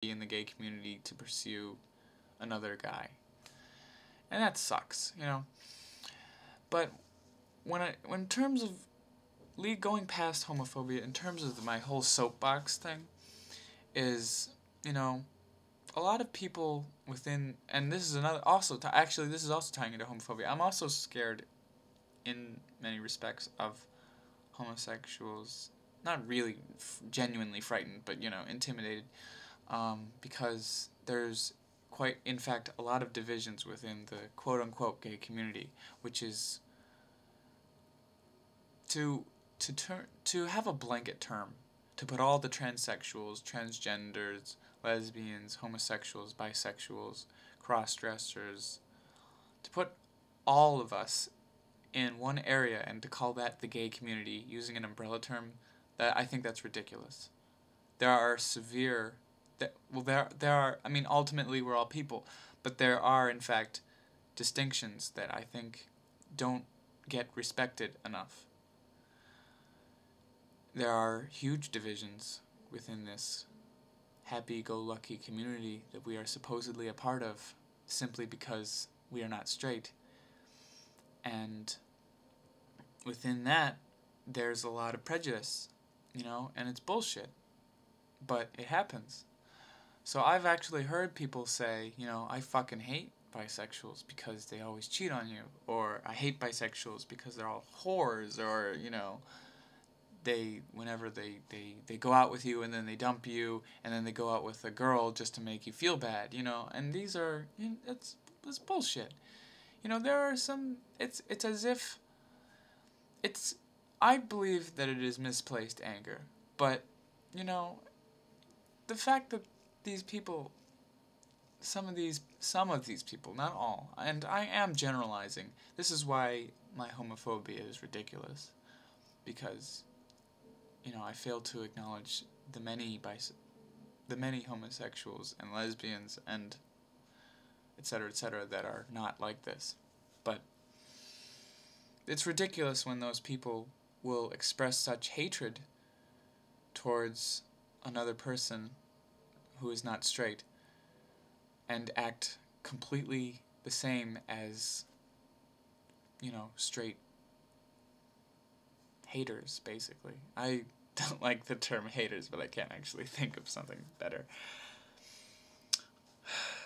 in the gay community to pursue another guy. And that sucks, you know. But when in terms of going past homophobia, in terms of my whole soapbox thing, is, you know, a lot of people within, and this is another, also, actually, this is also tying into homophobia. I'm also scared, in many respects, of homosexuals. Not really genuinely frightened, but, you know, intimidated, because there's quite, in fact, a lot of divisions within the quote-unquote gay community, which is to have a blanket term, to put all the transsexuals, transgenders, lesbians, homosexuals, bisexuals, cross-dressers, to put all of us in one area and to call that the gay community using an umbrella term, that I think that's ridiculous. There are severe, there are, I mean, ultimately we're all people, but there are, in fact, distinctions that I think don't get respected enough. There are huge divisions within this happy-go-lucky community that we are supposedly a part of simply because we are not straight. And within that, there's a lot of prejudice, you know, and it's bullshit. But it happens. So I've actually heard people say, you know, I fucking hate bisexuals because they always cheat on you, or I hate bisexuals because they're all whores, or, you know, whenever they go out with you and then they dump you and then they go out with a girl just to make you feel bad, you know, and these are, you know, it's bullshit. You know, there are some, it's as if, I believe that it is misplaced anger, but, you know, the fact that these people, some of these people, not all, and I am generalizing, this is why my homophobia is ridiculous, because, you know, I fail to acknowledge the many homosexuals and lesbians and etc. that are not like this. But it's ridiculous when those people will express such hatred towards another person who is not straight and act completely the same as, you know, straight haters, basically. I don't like the term haters, but I can't actually think of something better.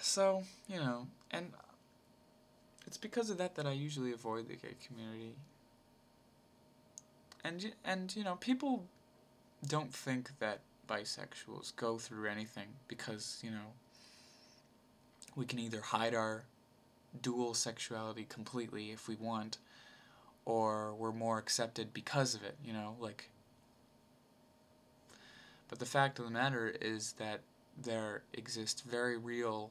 So, you know, and it's because of that I usually avoid the gay community. And you know, people don't think that bisexuals go through anything because, you know, we can either hide our dual sexuality completely if we want, or we're more accepted because of it, you know, like. But the fact of the matter is that there exist very real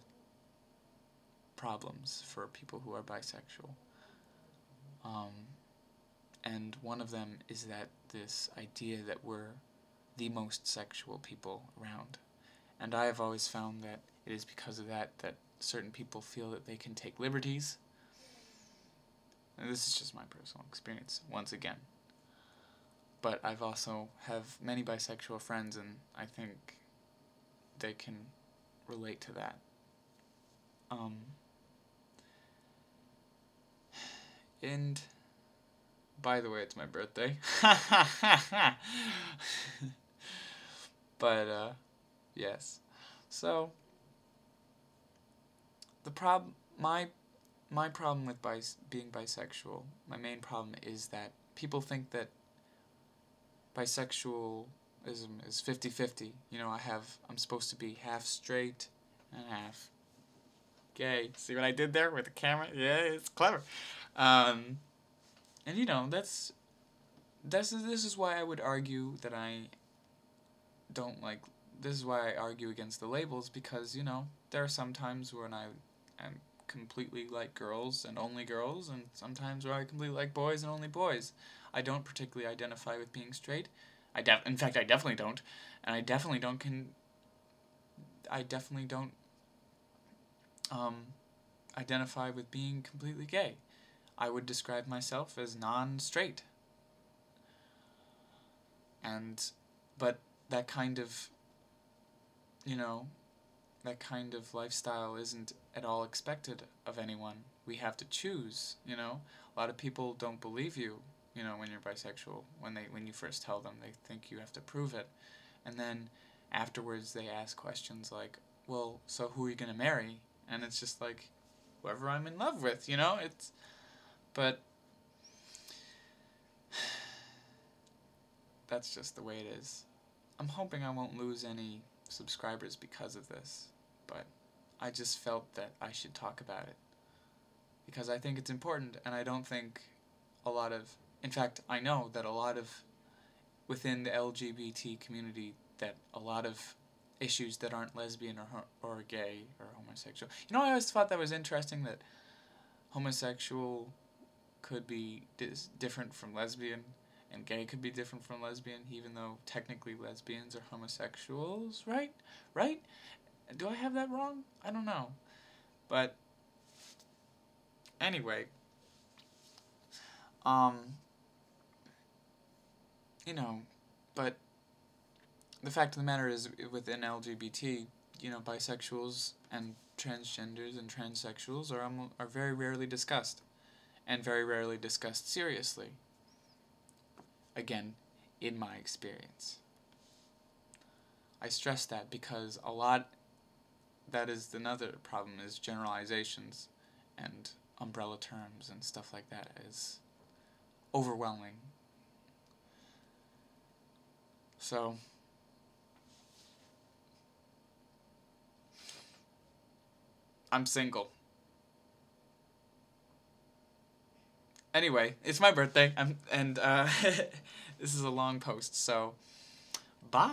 problems for people who are bisexual. And one of them is that this idea that we're the most sexual people around. And I have always found that it is because of that certain people feel that they can take liberties. And this is just my personal experience, once again. But I've also have many bisexual friends, and I think they can relate to that. And by the way, it's my birthday. But yes. So the my problem with being bisexual, my main problem is that people think that bisexualism is 50-50. You know, I'm supposed to be half straight and half gay. See what I did there with the camera? Yeah, it's clever. And you know, this is why I would argue that I don't like. This is why I argue against the labels, because, you know, there are some times when I am completely like girls and only girls, and sometimes where I completely like boys and only boys. I don't particularly identify with being straight. In fact, I definitely don't, and I definitely don't identify with being completely gay. I would describe myself as non-straight. But that kind of, you know, that kind of lifestyle isn't at all expected of anyone. We have to choose, you know? A lot of people don't believe you, you know, when you're bisexual. When you first tell them, they think you have to prove it. And then afterwards they ask questions like, well, so who are you going to marry? And it's just like, whoever I'm in love with, you know? But that's just the way it is. I'm hoping I won't lose any subscribers because of this, but I just felt that I should talk about it because I think it's important, and I don't think in fact, I know that a lot of within the LGBT community, that a lot of issues that aren't lesbian or gay or homosexual. You know, I always thought that was interesting, that homosexual could be different from lesbian, and gay could be different from lesbian, even though technically lesbians are homosexuals, right? Right? Do I have that wrong? I don't know. But anyway, you know, but the fact of the matter is, within LGBT, you know, bisexuals and transgenders and transsexuals are very rarely discussed, and very rarely discussed seriously. Again, in my experience. I stress that because that is another problem, is generalizations and umbrella terms and stuff like that is overwhelming. So, I'm single. Anyway, it's my birthday, and this is a long post, so bye.